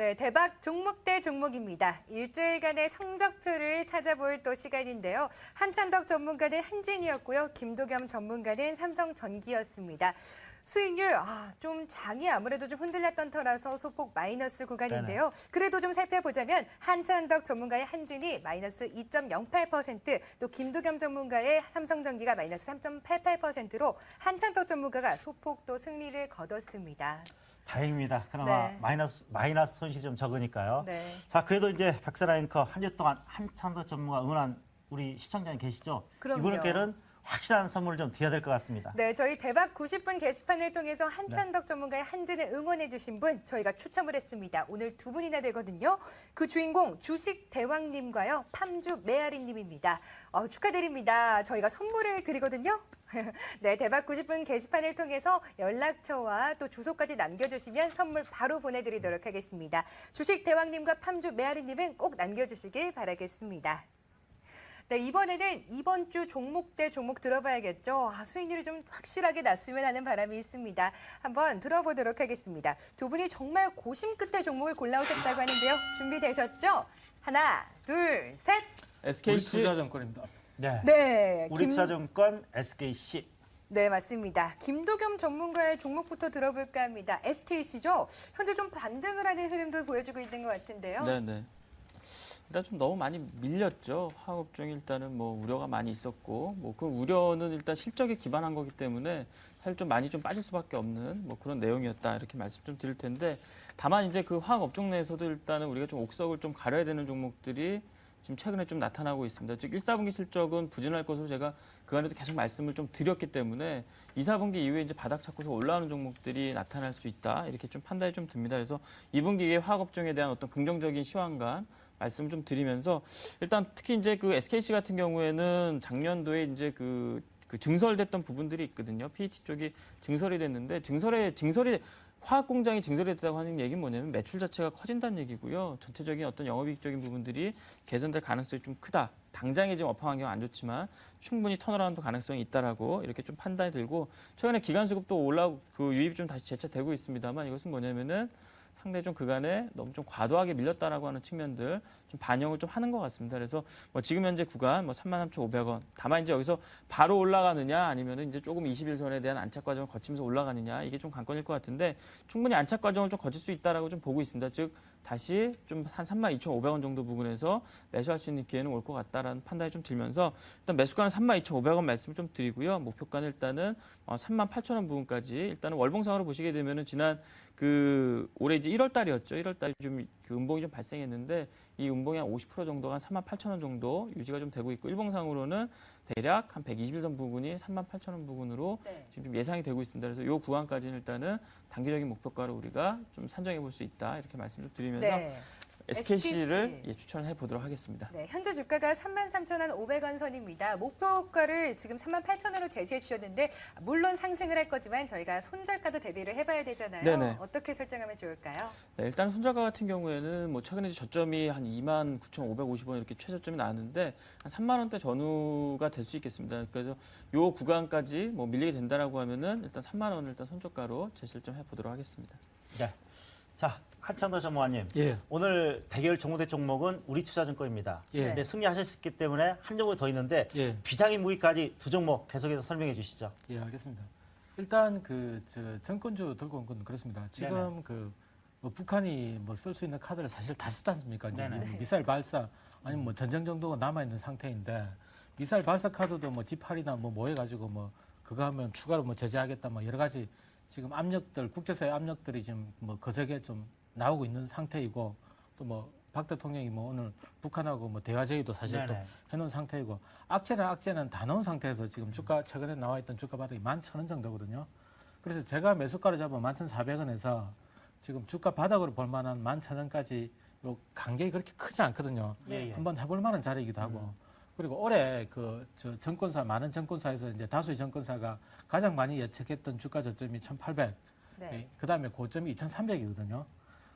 네, 대박 종목 대 종목입니다. 일주일간의 성적표를 찾아볼 또 시간인데요. 한찬덕 전문가는 한진이었고요. 김도겸 전문가는 삼성전기였습니다. 수익률 좀 장이 아무래도 좀 흔들렸던 터라서 소폭 마이너스 구간인데요. 그래도 좀 살펴보자면 한찬덕 전문가의 한진이 마이너스 2.08%, 또 김도겸 전문가의 삼성전기가 마이너스 3.88%로 한찬덕 전문가가 소폭 또 승리를 거뒀습니다. 다행입니다. 그나마 네. 마이너스 손실이 좀 적으니까요. 네. 자, 그래도 이제 백세라 앵커 한 주 동안 한찬덕 전문가 응원한 우리 시청자님 계시죠? 그럼요. 이분께는 확실한 선물을 좀 드려야 될 것 같습니다. 네, 저희 대박 90분 게시판을 통해서 한찬덕 전문가의 한진을 응원해 주신 분 저희가 추첨을 했습니다. 오늘 두 분이나 되거든요. 그 주인공 주식 대왕님과요. 팜주 메아리님입니다. 축하드립니다. 저희가 선물을 드리거든요. 네, 대박 90분 게시판을 통해서 연락처와 또 주소까지 남겨주시면 선물 바로 보내드리도록 하겠습니다. 주식 대왕님과 팜주 메아리님은 꼭 남겨주시길 바라겠습니다. 네, 이번에는 이번 주 종목 대 종목 들어봐야겠죠. 수익률이 좀 확실하게 났으면 하는 바람이 있습니다. 한번 들어보도록 하겠습니다. 두 분이 정말 고심 끝에 종목을 골라오셨다고 하는데요. 준비되셨죠? 하나, 둘, 셋. SKC 우리투자증권입니다. 네. 네, 우리투자증권 SKC. 네, 맞습니다. 김도겸 전문가의 종목부터 들어볼까 합니다. SKC죠? 현재 좀 반등을 하는 흐름도 보여주고 있는 것 같은데요. 네네. 일단 좀 너무 많이 밀렸죠. 화학업종이 일단은 뭐 우려가 많이 있었고, 뭐 그 우려는 일단 실적에 기반한 거기 때문에 사실 좀 많이 좀 빠질 수밖에 없는 뭐 그런 내용이었다 이렇게 말씀 좀 드릴 텐데, 다만 이제 그 화학업종 내에서도 일단은 우리가 좀 옥석을 좀 가려야 되는 종목들이 지금 최근에 좀 나타나고 있습니다. 즉 1, 4분기 실적은 부진할 것으로 제가 그간에도 계속 말씀을 좀 드렸기 때문에 2, 4분기 이후에 이제 바닥 잡고서 올라오는 종목들이 나타날 수 있다 이렇게 좀 판단이 좀 듭니다. 그래서 2분기에 화학업종에 대한 어떤 긍정적인 시황감 말씀 좀 드리면서, 일단 특히 이제 그 SKC 같은 경우에는 작년도에 이제 그 증설됐던 부분들이 있거든요. PET 쪽이 증설이 됐는데, 증설이 화학 공장이 증설이 됐다고 하는 얘기는 뭐냐면 매출 자체가 커진다는 얘기고요. 전체적인 어떤 영업이익적인 부분들이 개선될 가능성이 좀 크다. 당장에 지금 업황 환경 안 좋지만 충분히 턴어라운드 가능성이 있다라고 이렇게 좀 판단이 들고, 최근에 기간수급도 올라오고 그 유입이 좀 다시 재차되고 있습니다만, 이것은 뭐냐면은 상당히 좀 그간에 너무 좀 과도하게 밀렸다라고 하는 측면들 좀 반영을 좀 하는 것 같습니다. 그래서 뭐 지금 현재 구간 뭐 33,500원. 다만 이제 여기서 바로 올라가느냐 아니면은 이제 조금 21선에 대한 안착 과정을 거치면서 올라가느냐, 이게 좀 관건일 것 같은데, 충분히 안착 과정을 좀 거칠 수 있다라고 좀 보고 있습니다. 즉 다시 좀 한 32,500원 정도 부분에서 매수할 수 있는 기회는 올 것 같다라는 판단이 좀 들면서, 일단 매수가는 32,500원 말씀을 좀 드리고요. 목표가는 일단은 38,000원 부분까지, 일단은 월봉상으로 보시게 되면은 지난 그 올해 이제 1월 달이었죠. 1월 달에 좀 그 음봉이 좀 발생했는데, 이 음봉이 한 50% 정도가 한 38,000원 정도 유지가 좀 되고 있고, 일봉상으로는 대략 한 121선 부분이 38,000원 부분으로 지금 좀 예상이 되고 있습니다. 그래서 이 구간까지는 일단은 단기적인 목표가로 우리가 좀 산정해 볼 수 있다 이렇게 말씀 좀 드리면서, 네. SKC를 추천을 해보도록 하겠습니다. 네, 현재 주가가 33,500원 선입니다. 목표가를 지금 38,000원으로 제시해 주셨는데, 물론 상승을 할 거지만 저희가 손절가도 대비를 해봐야 되잖아요. 네네. 어떻게 설정하면 좋을까요? 네, 일단 손절가 같은 경우에는 뭐 최근에 저점이 한 29,550원 이렇게 최저점이 나왔는데, 한 3만 원대 전후가 될 수 있겠습니다. 그래서 요 구간까지 뭐 밀리게 된다라고 하면은 일단 3만 원을 일단 손절가로 제시를 좀 해보도록 하겠습니다. 네. 자, 한찬덕 전문가님. 예. 오늘 대결 종목 대 종목은 우리투자증권입니다. 예. 근데 승리하셨기 때문에 한 종목이 더 있는데 예. 비장의 무기까지 두 종목 계속해서 설명해 주시죠. 예, 알겠습니다. 일단 정권주 들고 온 건 그렇습니다. 지금 네네. 뭐 북한이 뭐 쓸 수 있는 카드를 사실 다 쓰지 않습니까? 이제 네네. 미사일 발사 아니면 뭐 전쟁 정도가 남아 있는 상태인데, 미사일 발사 카드도 뭐 G8이나 뭐 해가지고 뭐 그거 하면 추가로 뭐 제재하겠다 뭐 여러 가지 지금 압력들, 국제사회 압력들이 지금 뭐 거세게 좀 나오고 있는 상태이고, 또 뭐 박 대통령이 뭐 오늘 북한하고 뭐 대화 제의도 사실 또 네네. 해놓은 상태이고, 악재는 다 넣은 상태에서 지금 주가 최근에 나와 있던 주가 바닥이 11,000원 정도거든요. 그래서 제가 매수가를 잡아 11,400원에서 지금 주가 바닥으로 볼 만한 11,000원까지 요 간격이 그렇게 크지 않거든요. 예, 예. 한번 해볼 만한 자리이기도 하고. 그리고 올해 많은 정권사에서 이제 다수의 정권사가 가장 많이 예측했던 주가 저점이 1,800. 네. 그다음에 고점이 2,300이거든요.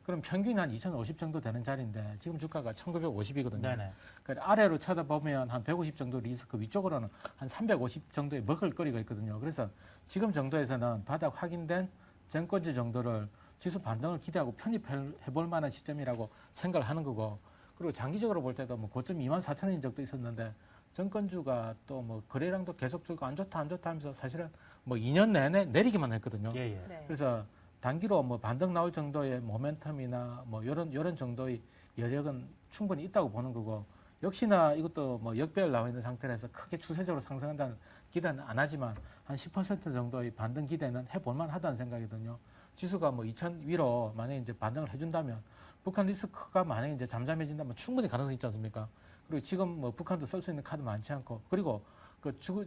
그럼 평균이 한 2,050 정도 되는 자리인데, 지금 주가가 1,950이거든요. 네네. 그러니까 아래로 쳐다보면 한 150 정도 리스크, 위쪽으로는 한 350 정도의 먹을거리가 있거든요. 그래서 지금 정도에서는 바닥 확인된 정권주 정도를 지수 반등을 기대하고 편입해볼 만한 시점이라고 생각을 하는 거고, 그리고 장기적으로 볼 때도 뭐 고점 24,000원인 적도 있었는데 정권주가 또 뭐 거래량도 계속 줄고 안 좋다 하면서 사실은 뭐 2년 내내 내리기만 했거든요. 예, 예. 네. 그래서 단기로 뭐 반등 나올 정도의 모멘텀이나 뭐 이런 정도의 여력은 충분히 있다고 보는 거고, 역시나 이것도 뭐 역배열 나와 있는 상태라서 크게 추세적으로 상승한다는 기대는 안 하지만 한 10% 정도의 반등 기대는 해볼만 하다는 생각이거든요. 지수가 뭐 2,000 위로 만약에 이제 반등을 해준다면, 북한 리스크가 만약에 이제 잠잠해진다면 충분히 가능성이 있지 않습니까? 그리고 지금 뭐 북한도 쓸 수 있는 카드 많지 않고, 그리고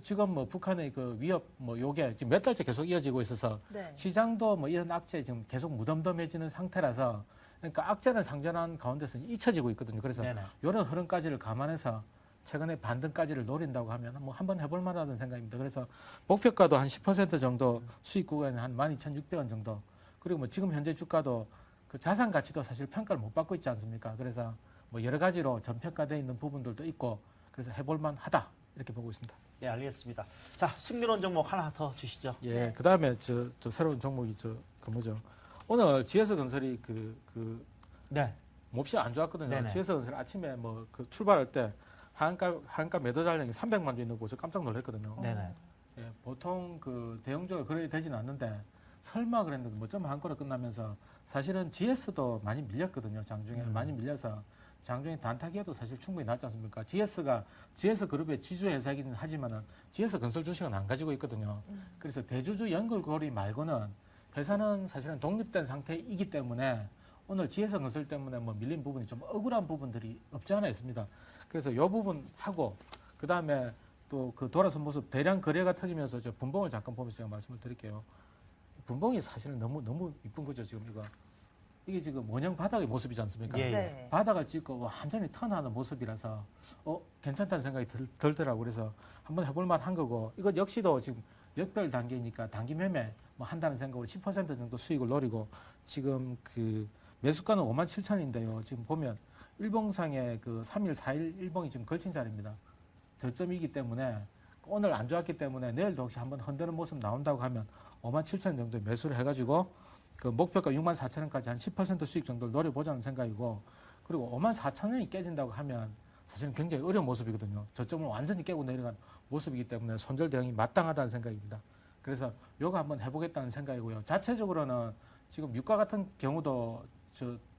지금 뭐 북한의 그 위협 뭐 요게 지금 몇 달째 계속 이어지고 있어서 네. 시장도 뭐 이런 악재에 지금 계속 무덤덤해지는 상태라서, 그러니까 악재는 상존한 가운데서 잊혀지고 있거든요. 그래서 네네. 이런 흐름까지를 감안해서 최근에 반등까지를 노린다고 하면 뭐 한번 해볼 만하다는 생각입니다. 그래서 목표가도 한 10% 정도, 수익 구간은 한 12,600원 정도, 그리고 뭐 지금 현재 주가도 그 자산 가치도 사실 평가를 못 받고 있지 않습니까? 그래서 뭐 여러 가지로 전평가되어 있는 부분들도 있고, 그래서 해볼 만하다 이렇게 보고 있습니다. 예, 알겠습니다. 자, 승률원 종목 하나 더 주시죠. 예, 네. 그다음에 저 새로운 종목이 그 뭐죠? 오늘 GS건설이 그 네. 몹시 안 좋았거든요. 네네. GS건설 아침에 뭐 그 출발할 때 한가 매도 잔량이 300만 주 있는 거 저 깜짝 놀랐거든요. 네네. 예, 보통 그 대형주가 그래 되지는 않는데 설마 그랬는데 뭐 좀 한 거로 끝나면서, 사실은 GS도 많이 밀렸거든요. 장중에 많이 밀려서 장중에 단타기에도 사실 충분히 났지 않습니까? GS 그룹의 지주 회사이긴 하지만은 GS 건설 주식은 안 가지고 있거든요. 그래서 대주주 연결고리 말고는 회사는 사실은 독립된 상태이기 때문에 오늘 GS 건설 때문에 뭐 밀린 부분이 좀 억울한 부분들이 없지 않아 있습니다. 그래서 이 부분 하고, 그 다음에 또 그 돌아선 모습, 대량 거래가 터지면서 저 분봉을 잠깐 보면서 제가 말씀을 드릴게요. 분봉이 사실은 너무 이쁜 거죠. 지금 이게 지금 원형 바닥의 모습이지 않습니까? 예, 예. 네. 바닥을 찍고 완전히 턴하는 모습이라서 괜찮다는 생각이 들더라고요. 그래서 한번 해볼 만한 거고, 이것 역시도 지금 역별 단계니까 단기 매매 뭐 한다는 생각으로 10% 정도 수익을 노리고, 지금 그 매수가는 57,000원인데요. 지금 보면 일봉상의 그 3일, 4일 일봉이 지금 걸친 자리입니다. 저점이기 때문에 오늘 안 좋았기 때문에 내일도 혹시 한번 흔드는 모습 나온다고 하면 57,000원 정도 매수를 해가지고 그 목표가 64,000원까지 한 10% 수익 정도를 노려보자는 생각이고, 그리고 54,000원이 깨진다고 하면 사실은 굉장히 어려운 모습이거든요. 저점을 완전히 깨고 내려간 모습이기 때문에 손절 대응이 마땅하다는 생각입니다. 그래서 요거 한번 해보겠다는 생각이고요. 자체적으로는 지금 유가 같은 경우도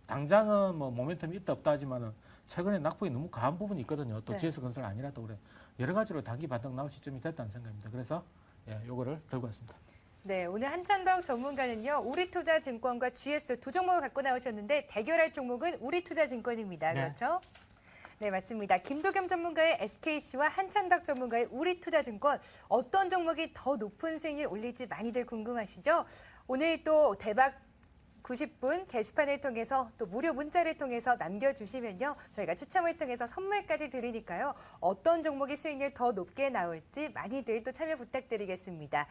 당장은 뭐 모멘텀이 있다 없다 하지만은 최근에 낙폭이 너무 과한 부분이 있거든요. 또 네. GS건설 아니라도 그래. 여러 가지로 단기 반등 나올 시점이 됐다는 생각입니다. 그래서 요거를 들고 왔습니다. 네, 오늘 한찬덕 전문가는요, 우리투자증권과 GS 두 종목을 갖고 나오셨는데 대결할 종목은 우리투자증권입니다. 네. 그렇죠? 네, 맞습니다. 김도겸 전문가의 SKC와 한찬덕 전문가의 우리투자증권, 어떤 종목이 더 높은 수익률 올릴지 많이들 궁금하시죠? 오늘 또 대박 90분 게시판을 통해서 또 무료 문자를 통해서 남겨주시면요, 저희가 추첨을 통해서 선물까지 드리니까요, 어떤 종목이 수익률 더 높게 나올지 많이들 또 참여 부탁드리겠습니다.